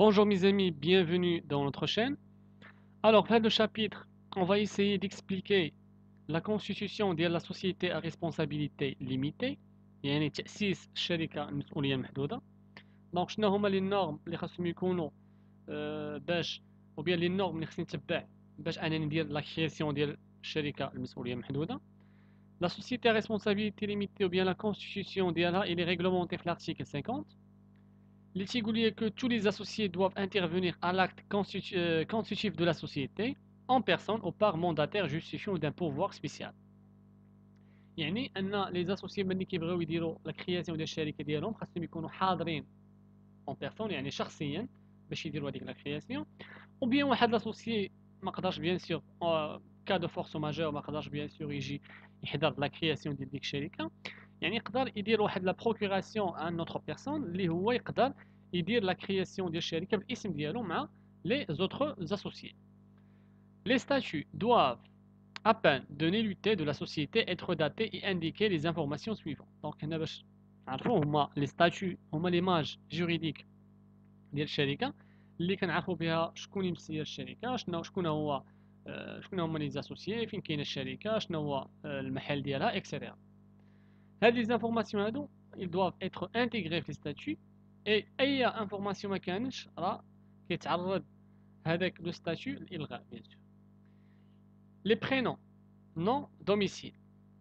Bonjour mes amis, bienvenue dans notre chaîne. Alors, pour le chapitre, on va essayer d'expliquer la constitution de la société à responsabilité limitée, يعني تأسيس الشركة المسؤولية المحدودة. دونك شنو هما لي نورم اللي خاصهم يكونوا باش او بيان لي نورم اللي خصني نتبع باش انني ندير لا كرياسيون ديال الشركة المسؤولية المحدودة. La société à responsabilité limitée ou bien la constitution ديالها elle est réglementée في l'article 50. Les que tous les associés doivent intervenir à l'acte constitutif de la société en personne ou par mandataire justifiant d'un pouvoir spécial. يعني ان لي اسوسيي ملي كيبغيو يديروا لا كرياسيون ديال الشركه ديالهم خاصهم يكونوا حاضرين اون بيرسون يعني شخصيا باش يديروا هذيك لا كرياسيون او بيان واحد لاسوسيي ما قدرش بيان سور كا دو فورس ماجور ما قدرش بيان سور يجي يحضر لا كرياسيون ديال ديك الشركه يعني يقدر يدير واحد لا بروكوراسيون ان اوتر بيرسون اللي هو يقدر يدير لا كرياسيون ديال الشركه بالاسم ديالو مع لي زوتر اسوسيي. Les statuts doivent, à peine de nullité de la société, être datés et indiquer les informations suivantes. Donc, les statuts هما ليماج جوريديك ديال الشركه اللي كنعرفوا بها شكون اللي مسير الشركه شكون هو شكون هما لي زاسوسيي فين كاينه الشركه شنو هو المحل ديالها اكسيتيرا. هاد لي زانفورماسيون هادو ils doivent être intégrés في الستاتيو اي اي انفورماسيون ما كانش راه كيتعرض هذاك لو ستاتيو للالغاء بيان سور. لي برينون نون دوميسيل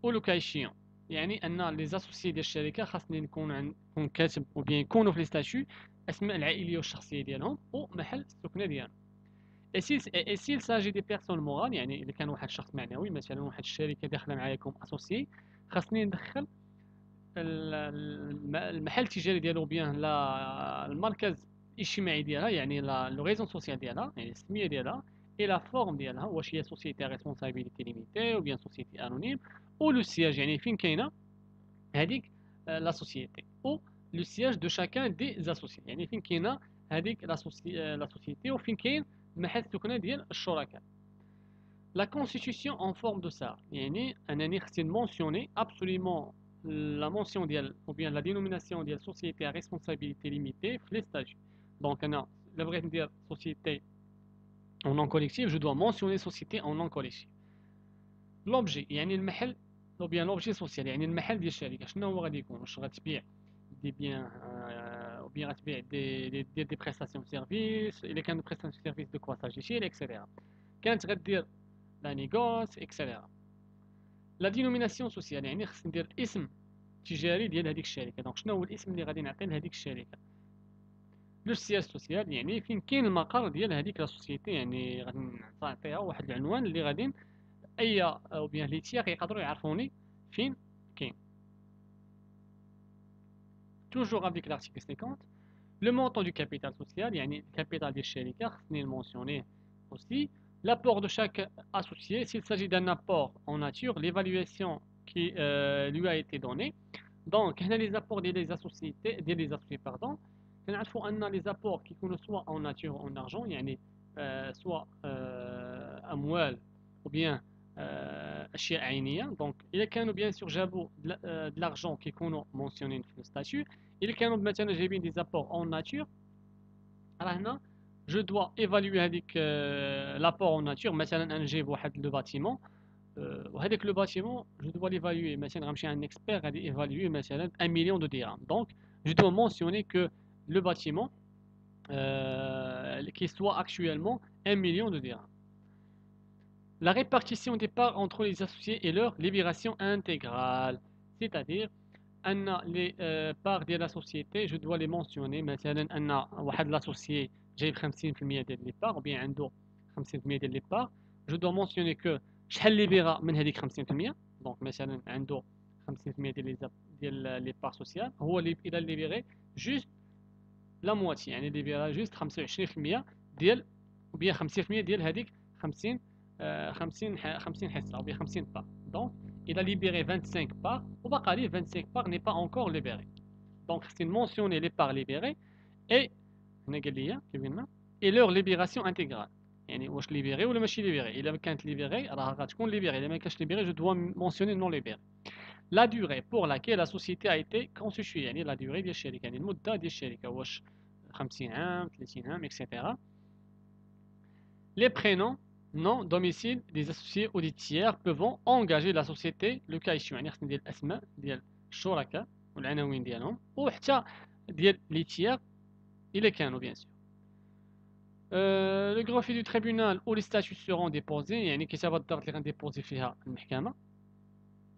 او لو كايشيون يعني ان لي زاسوسيي ديال الشركه خاصني نكون كاتب او بيان يكونوا في لي ستاتيو اسماء العائليه والشخصيه ديالهم ومحل السكنه ديالهم. et s'il s'agit des personnes morales يعني اذا كان واحد الشخص معنوي مثلا واحد الشركه داخله معاكم اسوسيي خاصني ندخل المحل التجاري ديالو بيان لا المركز الاجتماعي ديالها يعني لو ريزون سوسيال ديالها يعني السميه ديالها اي لا فورم ديالها واش هي سوسيتي ريسبونسابيلتي ليميتي او بيان سوسيتي انونيم او لو سياج يعني فين كاينه هذيك لا سوسيتي او لو سياج دو شاكان دي اسوسيي يعني فين كاينه هذيك لا سوسيتي وفين كاين محل السكنه ديال الشركاء. La constitution en forme de ça يعني انني خصني نمونسيوني absolument la mention ou bien la dénomination de la société à responsabilité limitée في les statuts. Donc انا الا بغيت ندير société en non collectif je dois mentionner société en non collectif. L'objet يعني المحل ou bien l'objet social يعني المحل ديال الشركه شنو هو غادي يكون واش غتبيع دي بيان ou bien غتبيع دي prestations de service الا كان prestations de service de quoi s'agit-il etc. كانت غدير لا نيغوس etc. لا دينوميناسيون سوسيال يعني خص ندير الاسم التجاري ديال هذيك الشركه دونك شنو هو الاسم اللي غادي نعطي لهذيك الشركه. لو سياج سوسيال يعني فين كاين المقر ديال هذيك لا سوسيتي يعني غادي نعطيها واحد العنوان اللي غادي اي او بيان لي تيغ يقدروا يعرفوني فين كاين. توجور افيك لارتيكل 50 لو مونطون دو كابيتال سوسيال يعني الكابيتال ديال الشركه خصني نمونسيونيه aussi. L'apport de chaque associé, s'il s'agit d'un apport en nature, l'évaluation qui lui a été donnée. Donc, les apports des associés, pardon, les apports qui sont soit en nature ou en argent, يعني soit أموال ou bien أشياء عينية. Donc, إذا كانوا bien sûr جابوا de l'argent qui يكونوا mentionnés في الستاتيو، إذا كانوا مثلا جايبين des apports en nature، راه هنا je dois évaluer هذيك l'apport en nature. مثلا انا جايب واحد لو باتيمون وهذاك لو باتيمون je dois l'évaluer مثلا غنمشي عند اكسبير غادي évaluer مثلا 1 million de dirhams. Donc je dois mentionner que le bâtiment qui soit actuellement 1 million de dirhams. La répartition des parts entre les associés et leur libération intégrale, c'est-à-dire أن les parts ديال la société je dois les mentionner. مثلا أن واحد l'associé جايب 50% ديال لي بار وبيان عنده 50% ديال لي بار جو دو مونسيوني كو شحال ليبيرا من هذيك 50%. دونك مثلا عنده 50% ديال لي بار سوسيال هو اللي الى ليبيري جوست لا مواتي يعني ليبيرا جوست 25% ديال وبيان 50% ديال هذيك 50 50 حصه وبيان 50 بار. دونك il a libéré 25 parts, ou pas 25 parts n'est pas encore libéré. Donc, c'est mentionner les parts libérées et leur libération intégrale. يعني واش libéré ولا ماشي libéré. إلا كانت libéré راه غتكون libéré. إلا ما كانش libéré je dois mentionner non libéré. La durée pour laquelle la société a été constituée يعني la durée ديال الشركة يعني المدة ديال الشركة واش 50 عام 30 عام etc. Les prénoms, nom, domicile des associés ou des tiers peuvent engager la société le cas échéant. يعني خصنا ندير الاسماء ديال الشركاء والعناوين ديالهم وحتى ديال les tiers إلا كانوا bien sûr. Le greffier du tribunal ou les statuts seront déposés يعني كتابة الضغط اللي غنديبوزي فيها المحكمة.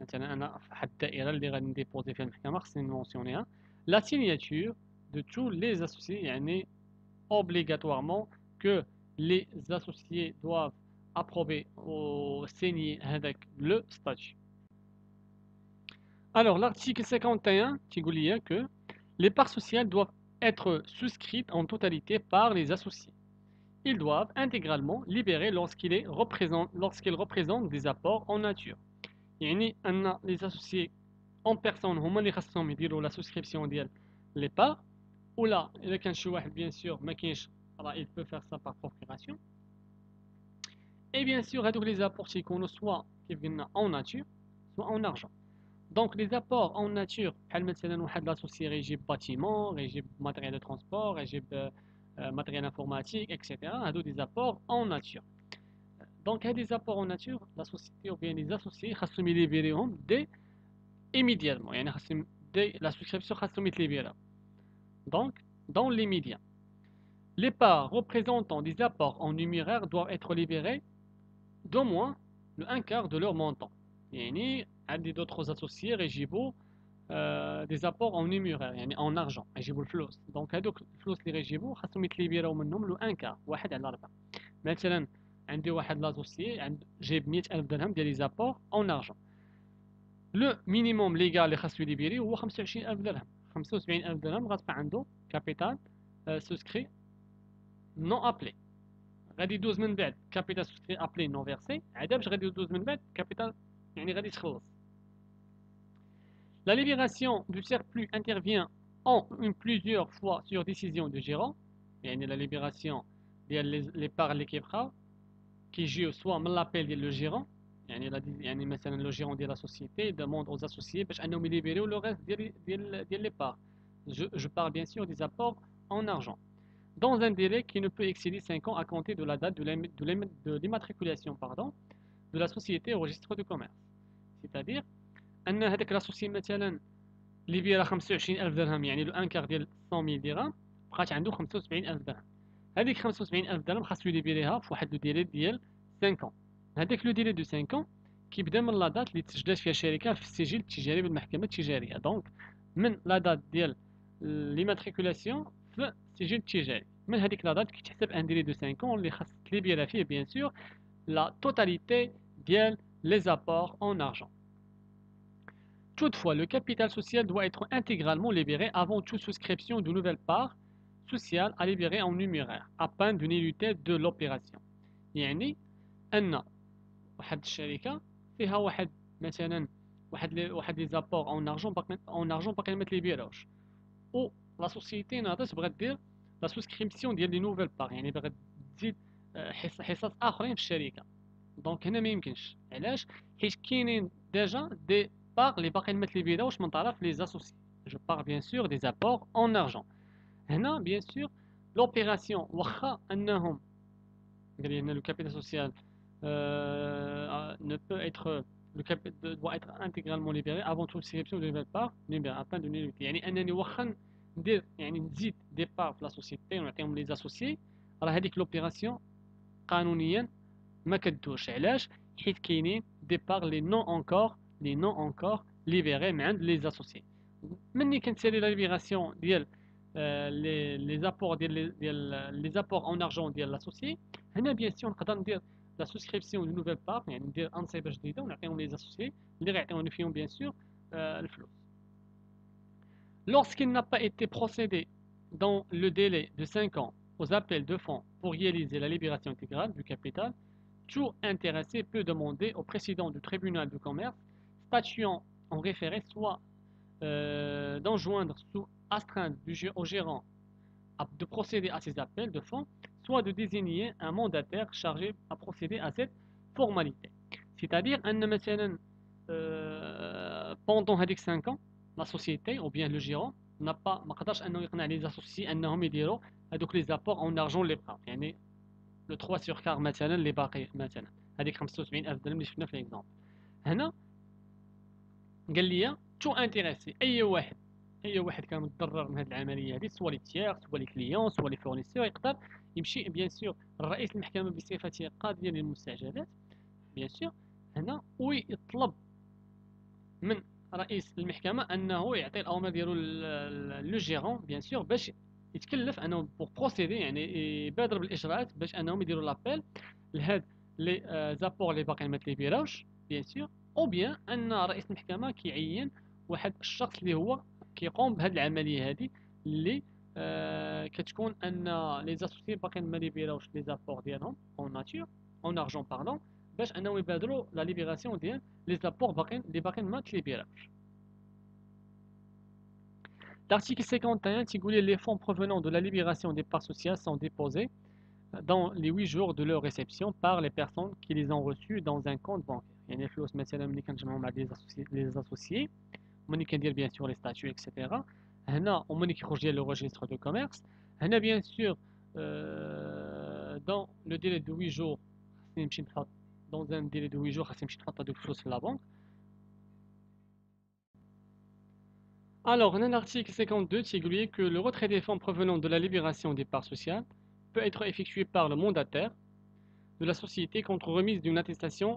مثلا انا في واحد الدائره اللي غادي نديبوزي فيها المحكمه خصني نمونسيونيها la signature de tous les associés يعني obligatoirement que les associés doivent approuver ou signer avec le statut. Alors l'article 51 تيقول لي que les parts sociales doivent être souscrites en totalité par les associés. Ils doivent intégralement libérer lorsqu'ils représentent des apports en nature. يعني ان لي اسوسيي اون بيرسون هما اللي خاصهم يديروا لا سوسكريبسيون ديال لي بار ولا الا كان شي واحد بيان سور ما كاينش راه il peut faire ça par procuration. Et bien sûr هادوك لي زابور تيكونوا سوا كيف قلنا اون ناتور سوا اون ارجون. دونك لي زابور اون ناتور بحال مثلا واحد لاسوسيي غيجيب باتيمون غيجيب ماتيريال دو ترونسبور غيجيب ماتيريال انفورماتيك اكسيتيرا هادو دي زابور اون ناتور. Donc, il y a des apports en nature, la société ou bien les associés, خاصهم يليبيريهم dès immédiatement. يعني خاصهم dès la souscription خاصهم يتليبيرا. Donc, dans l'immédiat. Les parts représentant des apports en numéraire doivent être libérées d'au moins le 1/4 de leur montant. يعني عندي d'autres associés يجيبوا des apports en numéraire يعني en argent يجيبوا الفلوس. Donc هذوك الفلوس اللي يجيبوا خاصهم يتليبيراو منهم لو 1/4 1 على 4. مثلا عندي واحد لاسوسيي جايب 100,000 درهم ديال لي زابور اون ارجون. لو مينيموم ليغال اللي خاصو يليبيري هو 25,000 درهم. 75,000 درهم غتبقى عنده كابيتال سوسكري نو ابلي. غادي يدوز من بعد كابيتال سوسكري ابلي نو فيرسي عاد باش غادي يدوز من بعد كابيتال يعني غادي تخلص. La libération du surplus intervient en plusieurs fois sur décision du gérant. يعني la libération ديال لي بار اللي كيبقاو كيجيو سوا من لابيل ديال لو جيرون يعني مثلا لو جيرون ديال لا سوسيتي demande aux associés باش انهم يليبيريو لو ريست ديال لي بار. Je parle bien sûr des apports en argent dans un délai qui ne peut excéder 5 ans à compter de la date de l'immatriculation de la société au registre de commerce. C'est-à-dire ان هذاك لاسوسي مثلا ليبيرا 25,000 درهم يعني لو 1/4 ديال 100,000 درهم بقات عنده 75,000 درهم. هذيك 75,000 درهم خاصو يليبيريها في واحد لو ديلي ديال 5 ans. هذاك لو ديلي دو 5 ans كيبدا من لا دات اللي تسجلات فيها الشركه في السجل التجاري بالمحكمه التجاريه. دونك من لا دات ديال ليماتريكولاسيون في السجل التجاري من هذيك لا دات كيتحسب ان ديلي دو 5 ans اللي خاص تليبيرا فيه بيان سور لا توتاليتي ديال لي زابور اون ارجون. Toutefois, le capital social doit être intégralement libéré avant toute souscription de nouvelles parts sociales à libérer en numéraire, afin de nullité de l'opération. يعني أن واحد الشركة فيها واحد مثلا واحد لي زابور اون ارجون باقي ما تليبيراوش و لا سوسيتي ناضت بغات دير لا سوسكريبسيون ديال لي نوفيل بار يعني بغات تزيد حصص اخرين في الشركة. دونك هنا ما يمكنش. علاش؟ حيت كاينين ديجا دي بار اللي باقيين ما تليبيراوش من طرف لي اسوسي. جو بار بيان سور دي زابور اون ارجون. هنا بيان سور لوبيراسيون واخا انهم قال لي ان لو كابيتال سوسيال ne peut être doit être intégralement libéré avant toute souscription de nouvelle part afin de nullité. يعني انني واخا ندير يعني نزيد دي بار في لا سوسيتي ونعطيهم لي اسوسيي راه هذيك لوبيراسيون قانونيا ما كدوش. علاش؟ حيت كاينين دي بار لي نون انكور ليبيري من عند لي اسوسيي. مني كنسالي لا ليبيراسيون ديال لي زابور ديال لي زابور اون ارجون ديال لاسوسيي هنا بيان سور نقدر ندير لا سوسكريبسيون دو نوفيل بار يعني ندير انصيبه جديده ونعطيهم لي اسوسيي اللي غيعطيوني فيهم بيان سور الفلوس. Lorsqu'il n'a pas été procédé dans le délai de 5 ans aux appels de fonds pour réaliser la libération intégrale du capital, tout intéressé peut demander au président du tribunal de commerce statuant en référé soit d'enjoindre sous astreinte au gérant de procéder à ces appels de fonds, soit de désigner un mandataire chargé à procéder à cette formalité. C'est-à-dire, pendant 5 ans, la société ou bien le gérant n'a pas ما قدرش انه يقنع لي زاسوسيي انهم يديروا هذوك لي زابور اون ارجون اللي بقاو يعني لو 3 سور 4 مثلا اللي باقي مثلا هذيك 75000 درهم اللي شفنا في ليكزامبل هنا قال لي تو انتريسي اي واحد كان متضرر من هذه العمليه هذه سوا لي تيير سوا لي كليون سوا لي فورنيسور يقدر يمشي بيان سور الرئيس المحكمه بصفته قاضيا للمستعجلات بيان سور هنا ويطلب من رئيس المحكمه انه يعطي الاوامر ديالو لو جيرون بيان سور باش يتكلف انه بور بروسيدي يعني يبادر بالاجراءات باش انهم يديروا لابيل لهاد لي زابور اللي باقيين ما تليبيراوش بيان سور او بيان ان رئيس المحكمه كيعين واحد الشخص اللي هو كيقوم بهاد العمليه هذه اللي كتكون ان لي زاسوسي باقيين ما ليبيراوش لي زابور ديالهم اون ناتور اون ارجون باردون باش انهم يبادروا لا ليبيراسيون ديال لي زابور باقيين ما تليبيراوش. L'article 51 تيقول les fonds provenant de la libération des parts sociales sont déposés dans les 8 jours de leur réception par les personnes qui les ont reçus dans un compte bancaire. يعني الفلوس مثلا ملي كنجمعوا مع les associés وملي كندير bien sûr les statuts etc. هنا وملي كيخرج ديال le registre de commerce هنا bien sûr dans le délai de 8 jours خاصني نمشي نحط dans un délai de 8 jours خاصني نمشي نحط هذوك الفلوس في la banque. Alors, dans l'article 52, il est que le retrait des fonds provenant de la libération des parts sociales peut être effectué par le mandataire de la société contre remise d'une attestation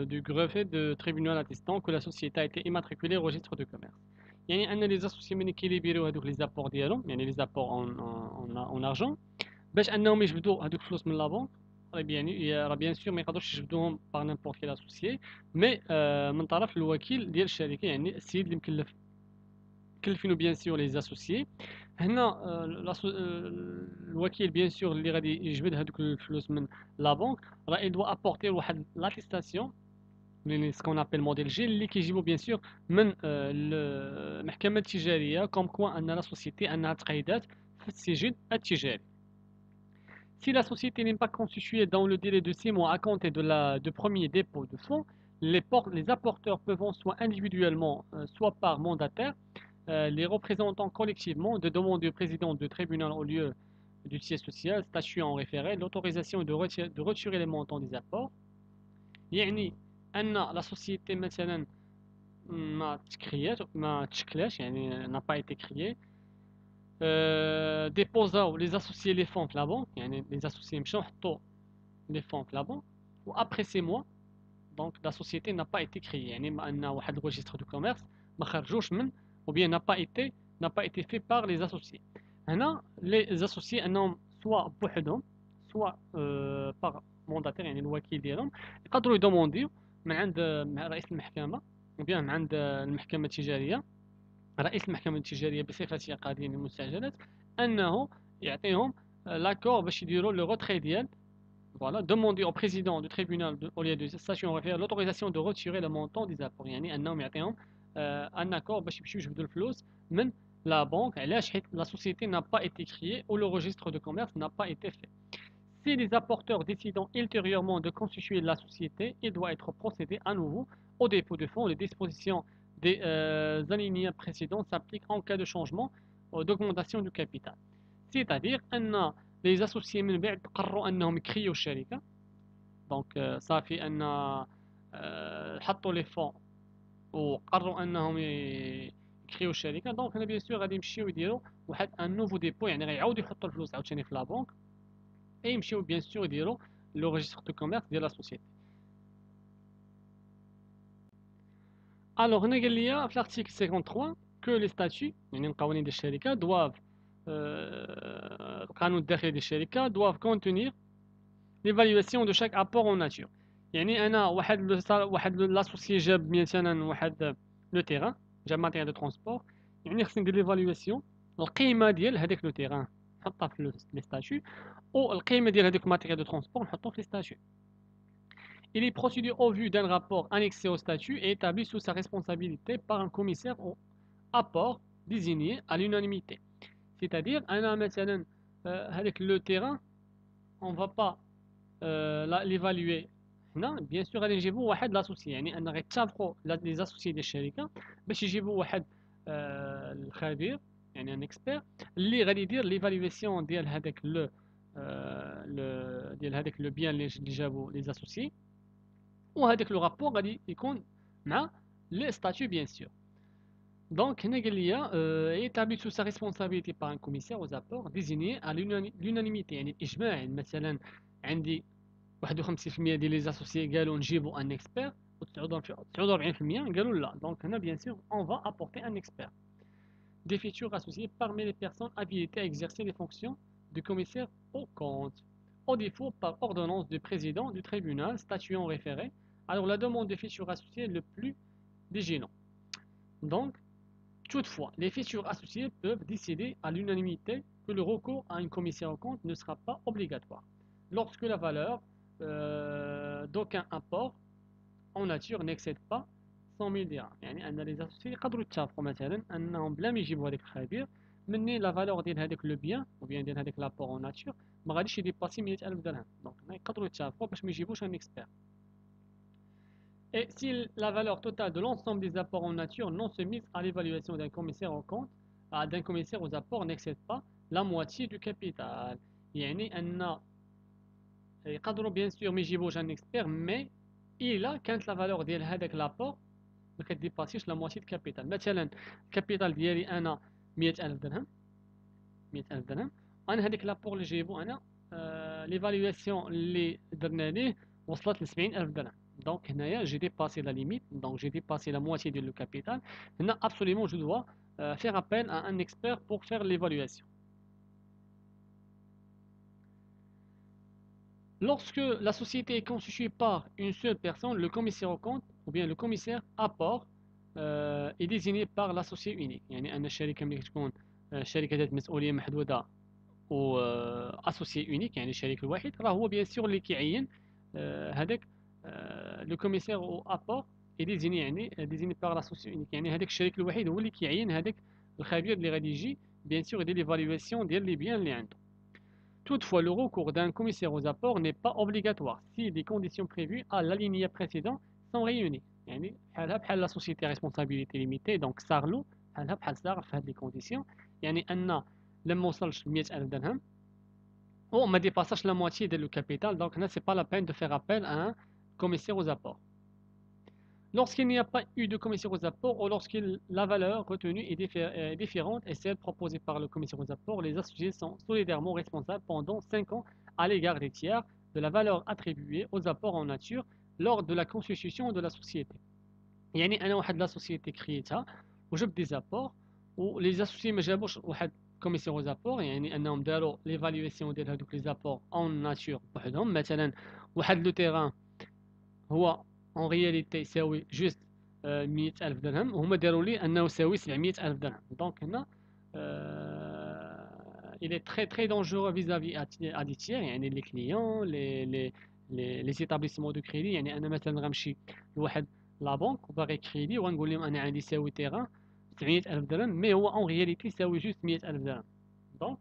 du greffier de tribunal attestant que la société a été immatriculée au registre de commerce. يعني أن les associés ملي كيليبيريو هذوك les apports ديالهم يعني les apports en argent باش أنهم يجبدوا هذوك الفلوس من لا بنك راه بيان سور ما يقدروش يجبدوهم باغ نيمبورت كيل اسوسيي مي من طرف الوكيل ديال الشركة يعني السيد اللي مكلف كلفينو بيان سور لي زاسوسيي هنا الوكيل بيان سور اللي غادي يجبد هذوك الفلوس من لا بنك راه يدوا ابورتي واحد لاتيستاسيون اللي سكون ابل موديل جي اللي كيجيبو بيان سور من المحكمه التجاريه كوم كوا ان لا سوسيتي انها تقيدات في السجل التجاري. Si la société n'est pas constituée dans le délai de 6 mois à compter de premier dépôt de fonds, les apporteurs peuvent soit individuellement, soit par mandataire, les représentants collectivement de demander au président du tribunal au lieu du siège social statuant en référé l'autorisation de retirer les montants des apports. يعني أن la société مثلا ما تشكلاش يعني n'a pas été créée déposa les associés les fonds في la banque يعني les associés مشاو حطوا les fonds في la banque و après 6 mois donc la société n'a pas été créée يعني ما أن واحد الريجستر دو كوميرس ما خرجوش من ou bien n'a pas été fait par les associés. هنا les associés انهم soit بوحدهم soit par mandataire يعني الوكيل ديالهم يقدروا يدومونديو من عند رئيس المحكمة ou bien من عند المحكمة التجارية رئيس المحكمة التجارية بصفته قاضيا للمستعجلات انه يعطيهم لاكور باش يديروا لو روتري ديال voilà, demander au président du tribunal au lieu de station référée l'autorisation de retirer le montant des apports يعني انهم يعطيهم un accord باش يمشيو يجبدوا الفلوس من la banque علاش حيت la société n'a pas été créée ou le registre de commerce n'a pas été fait. Si les apporteurs décident ultérieurement de constituer la société, il doit être procédé à nouveau au dépôt de fonds. Les dispositions des alinéas précédents s'appliquent en cas de changement ou d'augmentation du capital. C'est-à-dire أن les associés من بعد قرروا أنهم يكريوا الشركة دونك صافي أن حطوا لي فون وقرروا أنهم يكريوا الشركة دونك هنا بيان سور غادي يمشيو يديروا واحد ان نوفو ديبو يعني غيعاودوا يحطوا الفلوس عاوتاني في لا بنك اي يمشيو بيان سور يديروا لو ريجستر دو كوميرس ديال لا سوسيتي. الوغ هنا قال لي في الارتيكل 53 كو لي ستاتيو يعني القوانين ديال الشركه دواف القانون الداخلي ديال الشركه دواف كونتونير ليفالواسيون دو شاك ابور اون ناتور يعني انا واحد لاسوسيي جاب مثلا واحد لو تيران جاب ماتيريال دو ترونسبور يعني خصني ندير ليفالواسيون القيمه ديال هذاك لو تيران نحطها في لي ستاتيو والقيمه ديال هذاك الماتيريال دو ترونسبور نحطو في لي ستاتيو. Il est procédé au vu d'un rapport annexé au statut et établi sous sa responsabilité par un commissaire au apport désigné à l'unanimité. C'est-à-dire, مثلا هذاك le terrain, on va pas l'évaluer. هنا bien sûr غادي نجيبوا واحد لاسوسي يعني ان غيتفقوا لي زاسوسي ديال الشركه باش يجيبوا واحد الخبير يعني ان اكسبير اللي غادي يدير ليفالواسيون ديال هذاك لو ديال هذاك لو بيان اللي جابو لي اسوسيي، وهذاك لو رابور غادي يكون مع لي ستاتيو بيان سور. دونك هنا قال لي établi sous sa responsabilité par un commissaire aux apports désigné à l'unanimité، يعني الاجماع. يعني مثلا عندي 51% ديال لي اسوسيي قالوا نجيبوا ان اكسبير، و 49% قالوا لا. دونك هنا بيان سور on va apporter un expert des futurs associés parmi les personnes habilitées à exercer les fonctions de commissaire aux comptes, au défaut par ordonnance du président du tribunal statuant référé. Alors la demande des futurs associés le plus désignant. Donc, toutefois, les futurs associés peuvent décider à l'unanimité que le recours à un commissaire aux comptes ne sera pas obligatoire lorsque la valeur d'aucun apport en nature n'excède pas 100 000 dirhams. يعني ان لي اسوسيي يقدروا يتفقوا مثلا انهم بلا ما يجيبوا هذاك الخبير، مني لا فالور ديال هذاك لو بيان او بيان ديال هذاك لابور اون ناتور ما غاديش يديباسي 100,000 درهم. دونك هنا يقدروا يتفقوا باش ما يجيبوش ان اكسبير. Et si la valeur totale de l'ensemble des apports en nature non soumis à l'évaluation d'un commissaire aux comptes, d'un commissaire aux apports n'excède pas la moitié du capital. يعني ان يقدروا بيان سور ما يجيبوش ان اكسبير، مي الا كانت لا فالور ديال هذاك لابور ما كديباسيش لا موتي الكابيتال. مثلا الكابيتال ديالي انا 100,000 درهم، 100,000 درهم، انا هذيك لابور اللي جايبو انا ليفالواسيون اللي درنا ليه وصلت ل 70,000 درهم. دونك هنايا جي ديباسي لا ليميت، دونك جي ديباسي لا موتي ديال لو كابيتال. هنا ابسوليمون جو دوا faire appel à un expert pour faire l'évaluation. Lorsque la société est constituée par une seule personne, le commissaire aux comptes ou bien le commissaire apport est désigné par l'associé unique. يعني أن الشركة ملي تكون شركة ذات مسؤولية محدودة و associé unique، يعني الشريك الواحد، راه هو بيان سور اللي كيعين هذاك لو كوميسير او ابور اي ديزيني، يعني ديزيني باغ لاسوسيو unique. يعني هذاك الشريك الوحيد هو اللي كيعين هذاك الخبير اللي غادي يجي بيان سور يدير ليفالواسيون ديال لي بيان اللي عنده. Toutefois, le recours d'un commissaire aux apports n'est pas obligatoire si les conditions prévues à l'alinéa précédent sont réunies. يعني بحالها بحال لا سوسيتي ريسبونسابيلتي ليميتي، دونك صارلو بحالها بحال صار في هاد لي كونديسيون. يعني ان لما وصلش 100,000 درهم ou ما ديباساش لا موتي ديال لو كابيتال، دونك هنا سي با لا بين دو فير ابل à un commissaire aux apports. Lorsqu'il n'y a pas eu de commissaire aux apports ou lorsque la valeur retenue est différente et celle proposée par le commissaire aux apports, les associés sont solidairement responsables pendant 5 ans à l'égard des tiers de la valeur attribuée aux apports en nature lors de la constitution de la société. يعني أنا واحد لا سوسيتي كريتها وجبت دي زابور، ولي اسوسيي ما جابوش واحد كوميسيون aux apports، يعني أنهم داروا ليفالواسيون ديال هذوك لي زابور اون ناتور بوحدهم. مثلا واحد لو تيران هو اون رياليتي يساوي جوست 100,000 درهم، وهما داروا لي انه يساوي 700,000 درهم. دونك هنا il est très très dangereux vis-à-vis à des tiers، يعني les clients les établissements de crédit. يعني انا مثلا غنمشي لواحد لا بنك وباغي كريدي وغنقول لهم انا عندي يساوي تيران 700,000 درهم، مي هو اون رياليتي يساوي جوست 100,000 درهم. دونك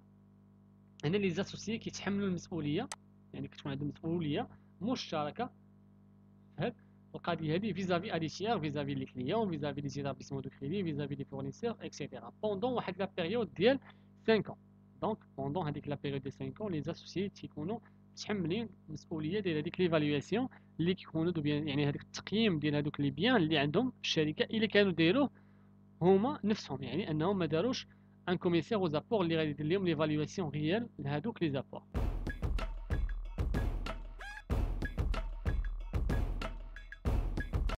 هنا لي زاسوسيي كيتحملوا المسؤوليه، يعني كتكون عندهم مسؤوليه مشتركه في هاد القضيه هذه vis-à-vis à des tiers، vis-à-vis les clients، vis-à-vis les établissements de crédit، vis-à-vis des fournisseurs etc. pendant واحد لا بيريود ديال 5 ans. دونك pendant هذيك لا بيريود ديال 5 ans لي زاسوسيي تيكونوا متحملين المسؤوليه ديال هذيك ليفالواسيون اللي كيكونوا بيان، يعني هذاك التقييم ديال هذوك لي بيان اللي عندهم في الشركه اللي كانوا دايروه هما نفسهم، يعني انهم ما داروش ان كوميسير aux apports اللي غادي يدير لهم ليفالواسيون ريال لهذوك لي زابور.